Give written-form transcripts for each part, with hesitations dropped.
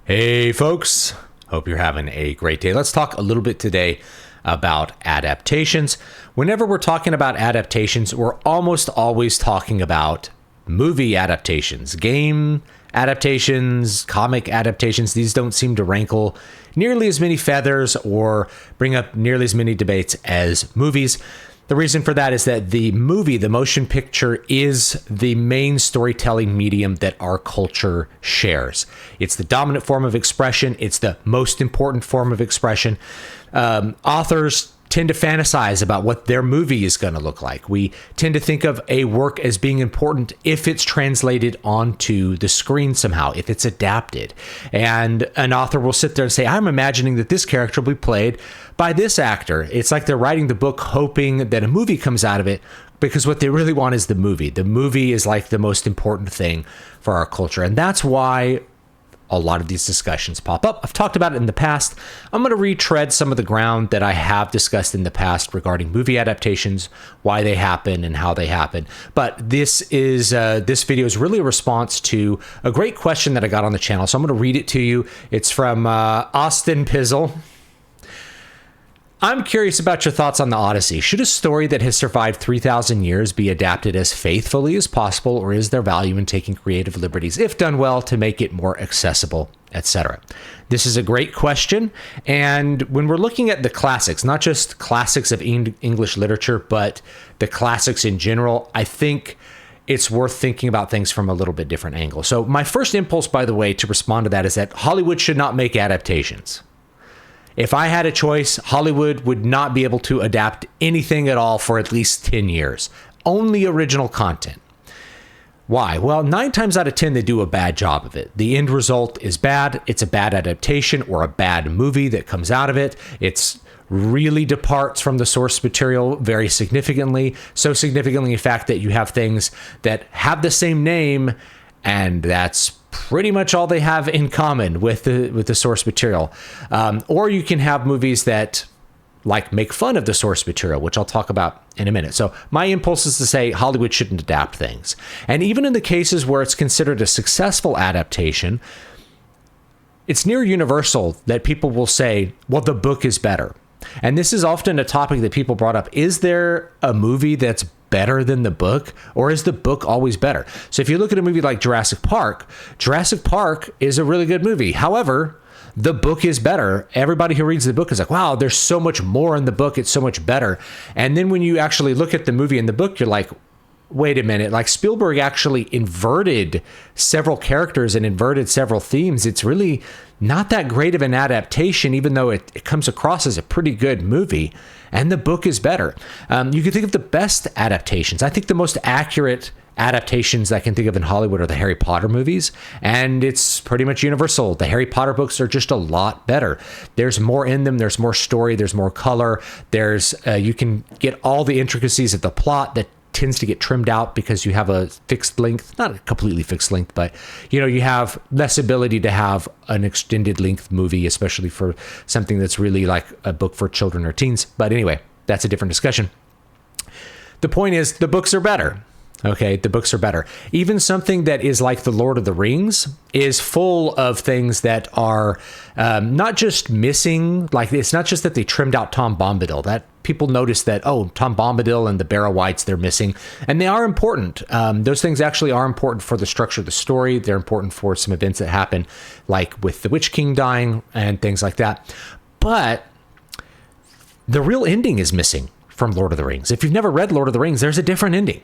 Hey folks, hope you're having a great day. Let's talk a little bit today about adaptations. Whenever we're talking about adaptations, we're almost always talking about movie adaptations, game adaptations, comic adaptations. These don't seem to rankle nearly as many feathers or bring up nearly as many debates as movies. The reason for that is that the movie, the motion picture, is the main storytelling medium that our culture shares. It's the dominant form of expression. It's the most important form of expression. Authors tend to fantasize about what their movie is going to look like. We tend to think of a work as being important if it's translated onto the screen somehow, if it's adapted. And an author will sit there and say, I'm imagining that this character will be played by this actor. It's like they're writing the book hoping that a movie comes out of it, because what they really want is the movie. The movie is like the most important thing for our culture. And that's why a lot of these discussions pop up. I've talked about it in the past. I'm going to retread some of the ground that I have discussed in the past regarding movie adaptations, why they happen and how they happen. But this video is really a response to a great question that I got on the channel. So I'm going to read it to you. It's from Austin Pizzle. I'm curious about your thoughts on the Odyssey. Should a story that has survived 3,000 years be adapted as faithfully as possible, or is there value in taking creative liberties, if done well, to make it more accessible, etc.? This is a great question. And when we're looking at the classics, not just classics of English literature, but the classics in general, I think it's worth thinking about things from a little bit different angle. So my first impulse, by the way, to respond to that is that Hollywood should not make adaptations. If I had a choice, Hollywood would not be able to adapt anything at all for at least 10 years. Only original content. Why? Well, 9 times out of 10, they do a bad job of it. The end result is bad. It's a bad adaptation or a bad movie that comes out of it. It's really departs from the source material very significantly. So significantly, in fact, that you have things that have the same name, and that's pretty much all they have in common with the source material. Or you can have movies that make fun of the source material, which I'll talk about in a minute. So my impulse is to say Hollywood shouldn't adapt things. And even in the cases where it's considered a successful adaptation, it's near universal that people will say, well, the book is better. And this is often a topic that people brought up. Is there a movie that's better than the book, or is the book always better? So if you look at a movie like Jurassic Park is a really good movie. However, the book is better. Everybody who reads the book is like, wow, there's so much more in the book. It's so much better. And then when you actually look at the movie and the book, you're like, wait a minute, like Spielberg actually inverted several characters and inverted several themes. It's really not that great of an adaptation, even though it comes across as a pretty good movie, and the book is better. You can think of the best adaptations. I think the most accurate adaptations I can think of in Hollywood are the Harry Potter movies, and it's pretty much universal. The Harry Potter books are just a lot better. There's more in them. There's more story. There's more color. There's you can get all the intricacies of the plot that tends to get trimmed out because you have a fixed length, not a completely fixed length, but you have less ability to have an extended length movie, especially for something that's really like a book for children or teens. But anyway, that's a different discussion. The point is, the books are better. Okay, the books are better. Even something that is like The Lord of the Rings is full of things that are not just missing. Like, it's not just that they trimmed out Tom Bombadil. That people notice that, oh, Tom Bombadil and the Barrow Wights, they're missing. And they are important. Those things actually are important for the structure of the story. They're important for some events that happen, like with the Witch King dying and things like that. But the real ending is missing from Lord of the Rings. If you've never read Lord of the Rings, there's a different ending.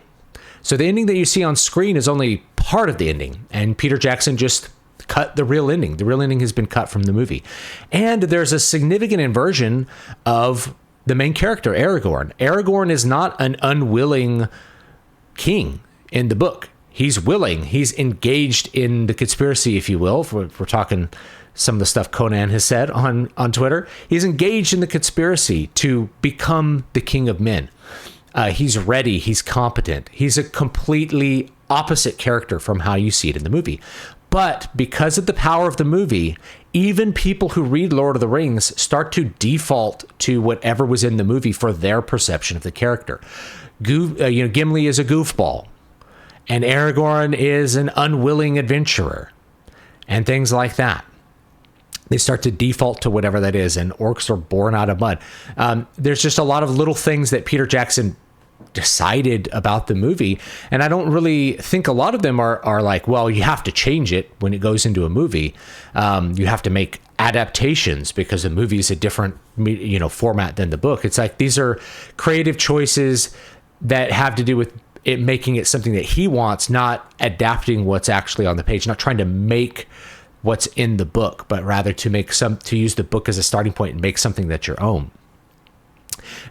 So the ending that you see on screen is only part of the ending, and Peter Jackson just cut the real ending. The real ending has been cut from the movie. And there's a significant inversion of the main character, Aragorn. Aragorn is not an unwilling king in the book. He's willing. He's engaged in the conspiracy, if you will. If we're talking some of the stuff Conan has said on Twitter. He's engaged in the conspiracy to become the king of men. He's ready. He's competent. He's a completely opposite character from how you see it in the movie. But because of the power of the movie, even people who read Lord of the Rings start to default to whatever was in the movie for their perception of the character. Gimli is a goofball, and Aragorn is an unwilling adventurer, and things like that. They start to default to whatever that is, and orcs are born out of mud. There's just a lot of little things that Peter Jackson decided about the movie, and I don't really think a lot of them are like, well, you have to change it when it goes into a movie. You have to make adaptations because the movie is a different format than the book. It's like these are creative choices that have to do with it making it something that he wants, not adapting what's actually on the page, not trying to make what's in the book, but rather to use the book as a starting point and make something that's your own.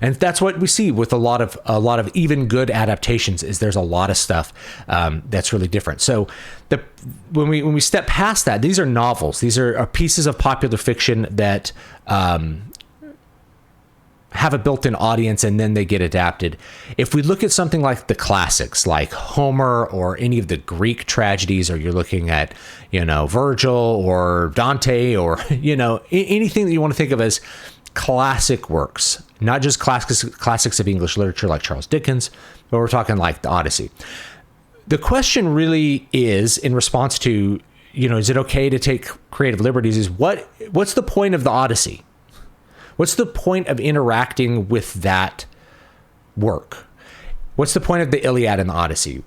And that's what we see with a lot of even good adaptations. Is there's a lot of stuff that's really different. So when we step past that, these are novels. These are pieces of popular fiction that have a built-in audience, and then they get adapted. If we look at something like the classics, like Homer or any of the Greek tragedies, or you're looking at Virgil or Dante, or anything that you want to think of as classic works, not just classics of English literature like Charles Dickens, but we're talking like the Odyssey. The question really is, in response to, is it okay to take creative liberties, is what's the point of the Odyssey? What's the point of interacting with that work? What's the point of the Iliad and the Odyssey?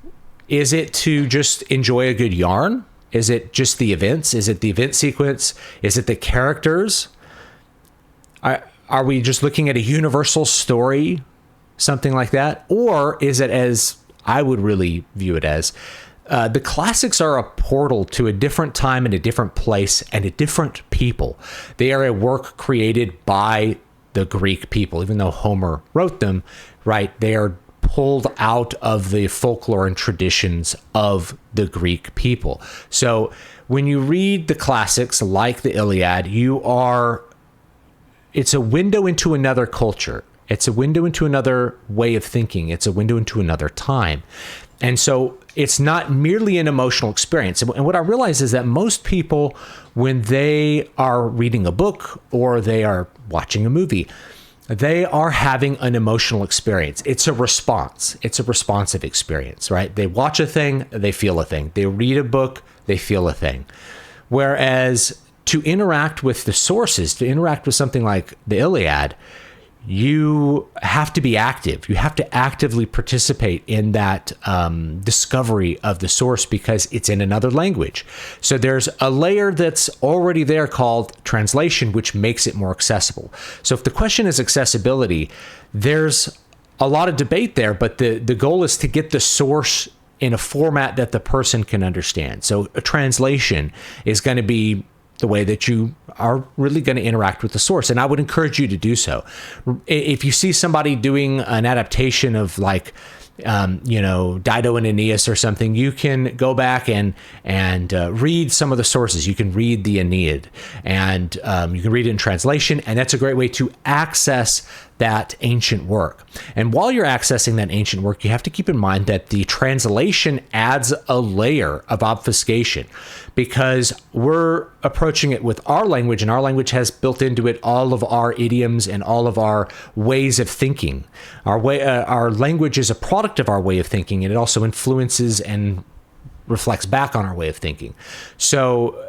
Is it to just enjoy a good yarn? Is it just the events? Is it the event sequence? Is it the characters? Are we just looking at a universal story, something like that? Or is it, as I would really view it as, the classics are a portal to a different time and a different place and a different people. They are a work created by the Greek people, even though Homer wrote them, right? They are pulled out of the folklore and traditions of the Greek people. So when you read the classics like the Iliad, it's a window into another culture. It's a window into another way of thinking. It's a window into another time. And so it's not merely an emotional experience. And what I realize is that most people, when they are reading a book or they are watching a movie, they are having an emotional experience. It's a response. It's a responsive experience, right? They watch a thing, they feel a thing. They read a book, they feel a thing. Whereas to interact with the sources, to interact with something like the Iliad, you have to be active. You have to actively participate in that discovery of the source because it's in another language. So there's a layer that's already there called translation, which makes it more accessible. So if the question is accessibility, there's a lot of debate there, but the goal is to get the source in a format that the person can understand. So a translation is going to be the way that you are really going to interact with the source. And I would encourage you to do so. If you see somebody doing an adaptation of like, Dido and Aeneas or something, you can go back and read some of the sources. You can read the Aeneid, and you can read it in translation. And that's a great way to access that ancient work. And while you're accessing that ancient work, you have to keep in mind that the translation adds a layer of obfuscation because we're approaching it with our language, and our language has built into it all of our idioms and all of our ways of thinking. Our language is a product of our way of thinking, and it also influences and reflects back on our way of thinking. So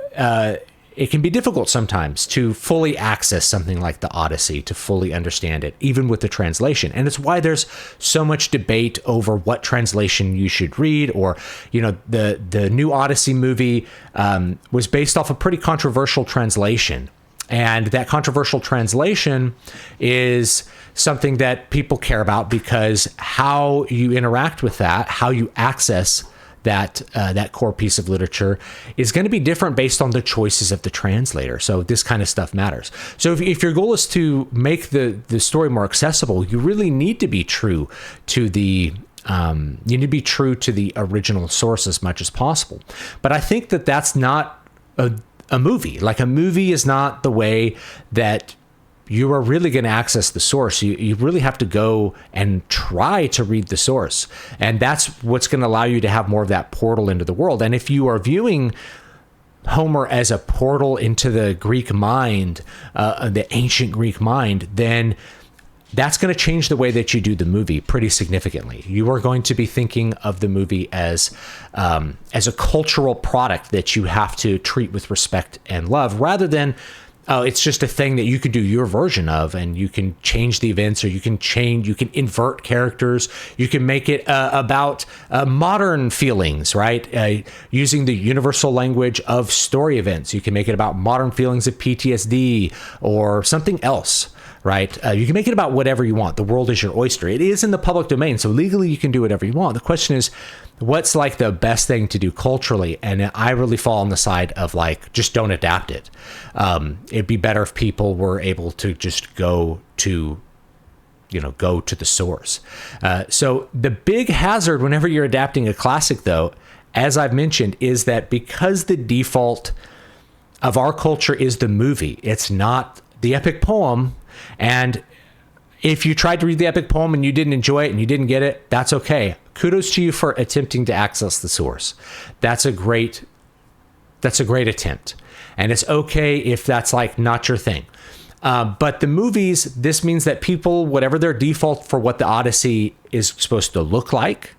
it can be difficult sometimes to fully access something like the Odyssey, to fully understand it, even with the translation. And it's why there's so much debate over what translation you should read. Or, the new Odyssey movie was based off a pretty controversial translation. And that controversial translation is something that people care about because how you interact with that, how you access that core piece of literature is going to be different based on the choices of the translator. So this kind of stuff matters. So if your goal is to make the story more accessible, you really need to be true to the original source as much as possible. But I think that that's not a movie. Like a movie is not the way that you are really going to access the source. You really have to go and try to read the source. And that's what's going to allow you to have more of that portal into the world. And if you are viewing Homer as a portal into the Greek mind, the ancient Greek mind, then that's going to change the way that you do the movie pretty significantly. You are going to be thinking of the movie as a cultural product that you have to treat with respect and love, rather than oh, it's just a thing that you could do your version of, and you can change the events, or you can invert characters. You can make it about modern feelings, right? Using the universal language of story events. You can make it about modern feelings of PTSD or something else, right? You can make it about whatever you want. The world is your oyster. It is in the public domain, so legally you can do whatever you want. The question is, what's like the best thing to do culturally? And I really fall on the side of like, just don't adapt it. It'd be better if people were able to just go to the source. So the big hazard whenever you're adapting a classic, though, as I've mentioned, is that because the default of our culture is the movie, it's not the epic poem. And if you tried to read the epic poem and you didn't enjoy it and you didn't get it, that's okay. Kudos to you for attempting to access the source. That's a great attempt. And it's okay if that's like not your thing. But the movies, this means that people, whatever their default for what the Odyssey is supposed to look like,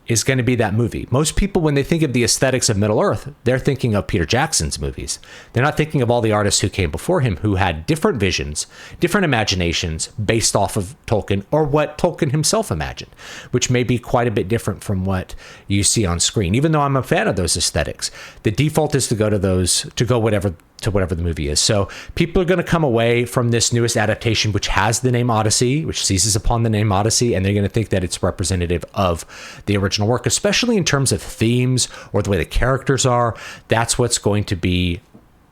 is going to be that movie. Most people, when they think of the aesthetics of Middle Earth, they're thinking of Peter Jackson's movies. They're not thinking of all the artists who came before him, who had different visions, different imaginations based off of Tolkien, or what Tolkien himself imagined, which may be quite a bit different from what you see on screen. Even though I'm a fan of those aesthetics, the default is to go to those, to go whatever the movie is. So people are going to come away from this newest adaptation, which has the name Odyssey, which seizes upon the name Odyssey, and they're going to think that it's representative of the original work, especially in terms of themes or the way the characters are. That's what's going to be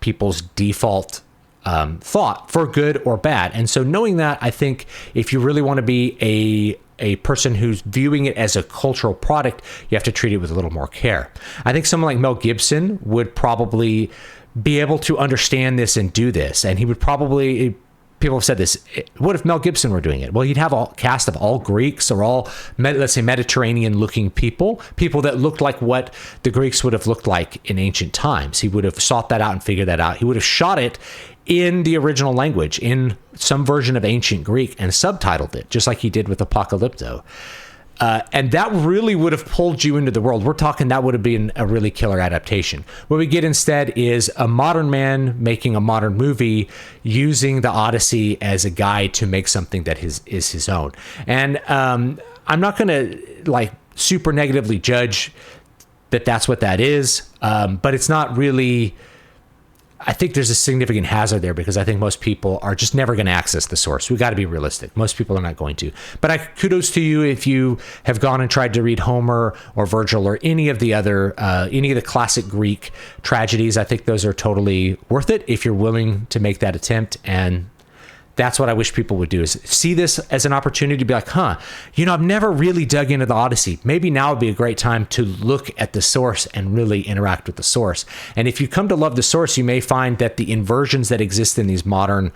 people's default thought, for good or bad. And so knowing that, I think if you really want to be a person who's viewing it as a cultural product, you have to treat it with a little more care. I think someone like Mel Gibson would probably be able to understand this and do this. And he would probably, people have said this, what if Mel Gibson were doing it? Well, he'd have a cast of all Greeks or all, let's say, Mediterranean looking people that looked like what the Greeks would have looked like in ancient times. He would have sought that out and figured that out. He would have shot it in the original language, in some version of ancient Greek, and subtitled it, just like he did with Apocalypto. And that really would have pulled you into the world. We're talking that would have been a really killer adaptation. What we get instead is a modern man making a modern movie using the Odyssey as a guide to make something that is his own. And I'm not going to like super negatively judge that that's what that is, but it's not really... I think there's a significant hazard there, because I think most people are just never going to access the source. We got to be realistic. Most people are not going to. But kudos to you if you have gone and tried to read Homer or Virgil or any of the other, any of the classic Greek tragedies. I think those are totally worth it if you're willing to make that attempt. And that's what I wish people would do, is see this as an opportunity to be like, I've never really dug into the Odyssey. Maybe now would be a great time to look at the source and really interact with the source. And if you come to love the source, you may find that the inversions that exist in these modern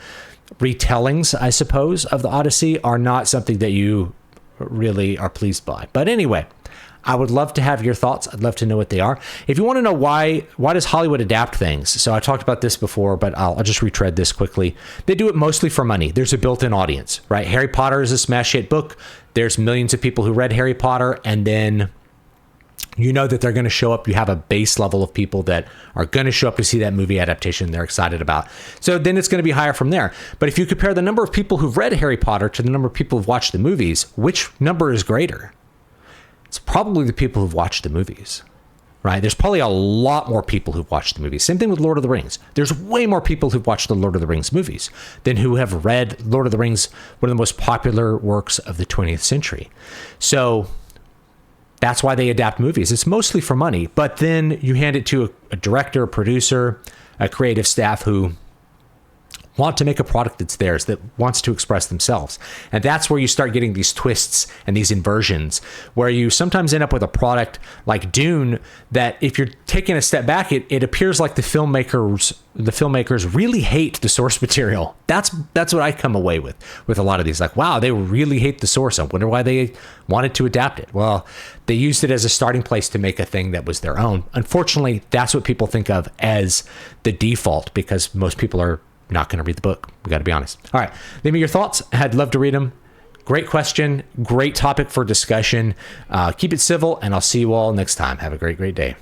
retellings, I suppose, of the Odyssey are not something that you really are pleased by. But anyway, I would love to have your thoughts. I'd love to know what they are. If you want to know why does Hollywood adapt things? So I talked about this before, but I'll just retread this quickly. They do it mostly for money. There's a built-in audience, right? Harry Potter is a smash hit book. There's millions of people who read Harry Potter, and then you know that they're going to show up. You have a base level of people that are going to show up to see that movie adaptation they're excited about. So then it's going to be higher from there. But if you compare the number of people who've read Harry Potter to the number of people who've watched the movies, which number is greater? It's probably the people who've watched the movies, right? There's probably a lot more people who've watched the movies. Same thing with Lord of the Rings. There's way more people who've watched the Lord of the Rings movies than who have read Lord of the Rings, one of the most popular works of the 20th century. So that's why they adapt movies. It's mostly for money, but then you hand it to a director, a producer, a creative staff who want to make a product that's theirs, that wants to express themselves. And that's where you start getting these twists and these inversions, where you sometimes end up with a product like Dune that, if you're taking a step back, it appears like the filmmakers really hate the source material. That's what I come away with a lot of these. Like, wow, they really hate the source. I wonder why they wanted to adapt it. Well, they used it as a starting place to make a thing that was their own. Unfortunately, that's what people think of as the default, because most people are not going to read the book. We got to be honest. All right. Leave me your thoughts. I'd love to read them. Great question. Great topic for discussion. Keep it civil, and I'll see you all next time. Have a great, great day.